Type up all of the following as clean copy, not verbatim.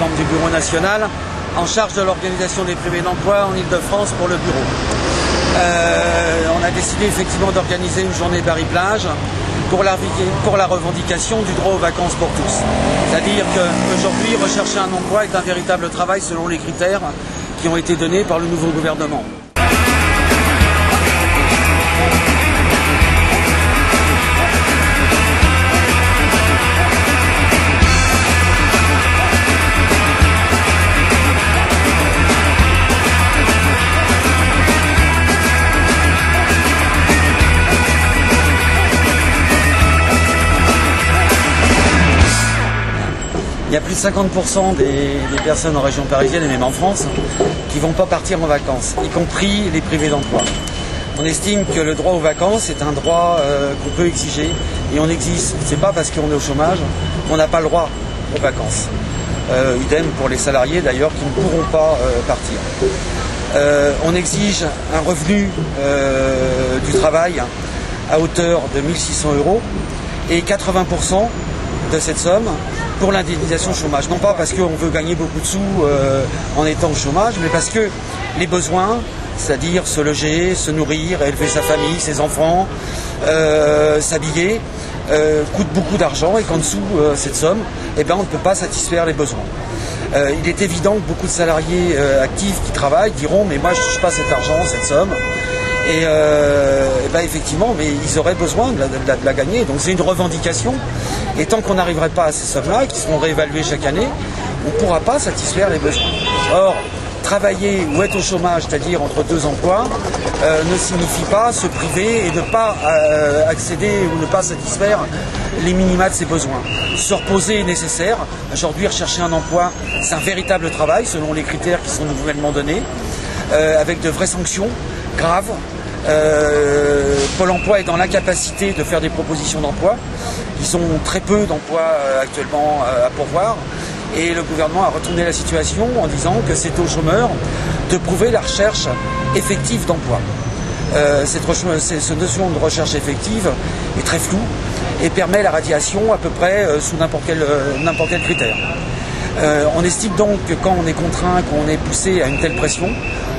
membre du bureau national, en charge de l'organisation des privés d'emploi en Ile-de-France pour le bureau. On a décidé effectivement d'organiser une journée Paris-Plage pour la revendication du droit aux vacances pour tous. C'est-à-dire qu'aujourd'hui, rechercher un emploi est un véritable travail selon les critères qui ont été donnés par le nouveau gouvernement. Il y a plus de 50% des personnes en région parisienne et même en France qui ne vont pas partir en vacances, y compris les privés d'emploi. On estime que le droit aux vacances est un droit qu'on peut exiger et on exige. C'est pas parce qu'on est au chômage qu'on n'a pas le droit aux vacances. Idem pour les salariés d'ailleurs qui ne pourront pas partir. On exige un revenu du travail à hauteur de 1 600 € et 80% de cette somme pour l'indemnisation chômage. Non pas parce qu'on veut gagner beaucoup de sous en étant au chômage, mais parce que les besoins, c'est-à-dire se loger, se nourrir, élever sa famille, ses enfants, s'habiller, coûtent beaucoup d'argent et qu'en dessous cette somme, eh ben, on ne peut pas satisfaire les besoins. Il est évident que beaucoup de salariés actifs qui travaillent diront mais moi je ne touche pas cet argent, cette somme. Et ben effectivement, mais ils auraient besoin de la gagner. Donc c'est une revendication. Et tant qu'on n'arriverait pas à ces sommes-là, qui seront réévaluées chaque année, on ne pourra pas satisfaire les besoins. Or, travailler ou être au chômage, c'est-à-dire entre deux emplois, ne signifie pas se priver et ne pas accéder ou ne pas satisfaire les minima de ses besoins. Se reposer est nécessaire. Aujourd'hui, rechercher un emploi, c'est un véritable travail selon les critères qui sont nouvellement donnés, avec de vraies sanctions graves. Pôle emploi est dans l'incapacité de faire des propositions d'emploi. Ils ont très peu d'emplois actuellement à pourvoir. Et le gouvernement a retourné la situation en disant que c'est aux chômeurs de prouver la recherche effective d'emploi. Cette notion de recherche effective est très floue et permet la radiation à peu près sous n'importe quel critère. On estime donc que quand on est contraint, qu'on est poussé à une telle pression,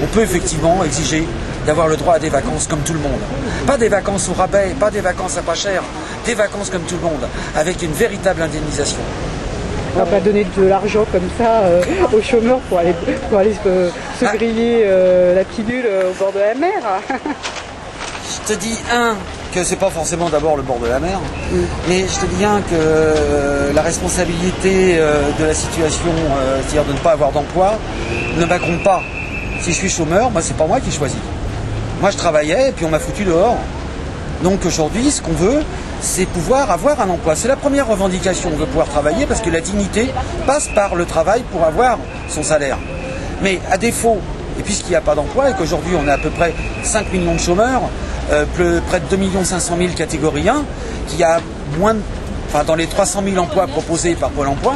on peut effectivement exiger d'avoir le droit à des vacances comme tout le monde. Pas des vacances au rabais, pas des vacances à pas cher, des vacances comme tout le monde, avec une véritable indemnisation. On va pas donner de l'argent comme ça aux chômeurs pour aller se griller la pilule au bord de la mer. Je te dis, que c'est pas forcément d'abord le bord de la mer, mais je te dis que la responsabilité de la situation, c'est-à-dire de ne pas avoir d'emploi, ne m'incombe pas. Si je suis chômeur, c'est pas moi qui choisis. Moi je travaillais et puis on m'a foutu dehors. Donc aujourd'hui, ce qu'on veut, c'est pouvoir avoir un emploi. C'est la première revendication. On veut pouvoir travailler parce que la dignité passe par le travail pour avoir son salaire. Mais à défaut, et puisqu'il n'y a pas d'emploi et qu'aujourd'hui on a à peu près 5 millions de chômeurs, près de 2 500 000 catégories 1, qui a dans les 300 000 emplois proposés par Pôle emploi,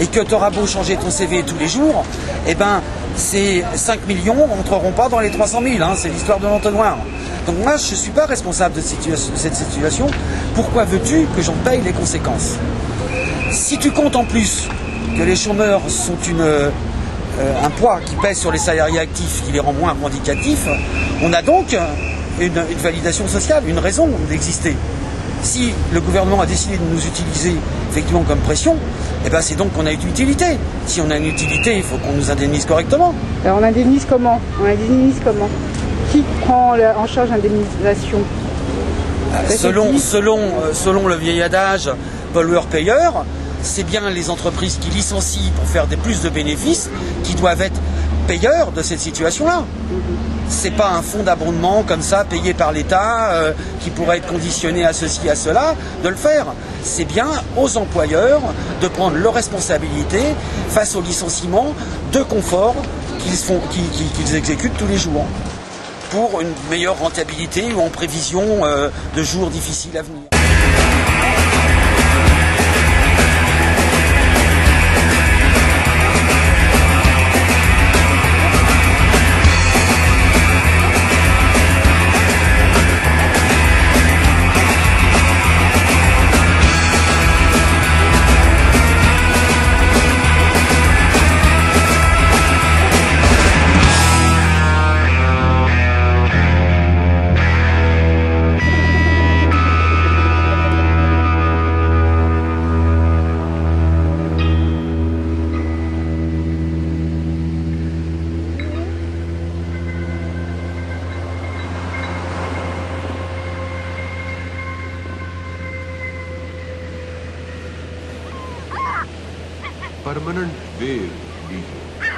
et que tu auras beau changer ton CV tous les jours, eh ben, ces 5 millions n'entreront pas dans les 300 000, c'est l'histoire de l'entonnoir. Donc moi, je ne suis pas responsable de cette situation. Pourquoi veux-tu que j'en paye les conséquences? Si tu comptes en plus que les chômeurs sont un poids qui pèse sur les salariés actifs, qui les rend moins revendicatifs, on a donc une validation sociale, une raison d'exister. Si le gouvernement a décidé de nous utiliser effectivement comme pression, eh ben c'est donc qu'on a une utilité. Si on a une utilité, il faut qu'on nous indemnise correctement. Alors on indemnise comment? Qui prend en charge l'indemnisation? Selon le vieil adage pollueur-payeur, c'est bien les entreprises qui licencient pour faire plus de bénéfices qui doivent être payeurs de cette situation-là. C'est pas un fonds d'abondement comme ça payé par l'État qui pourrait être conditionné à ceci, à cela, de le faire. C'est bien aux employeurs de prendre leurs responsabilités face aux licenciements de confort qu'ils exécutent tous les jours pour une meilleure rentabilité ou en prévision de jours difficiles à venir. permanent wave DJ.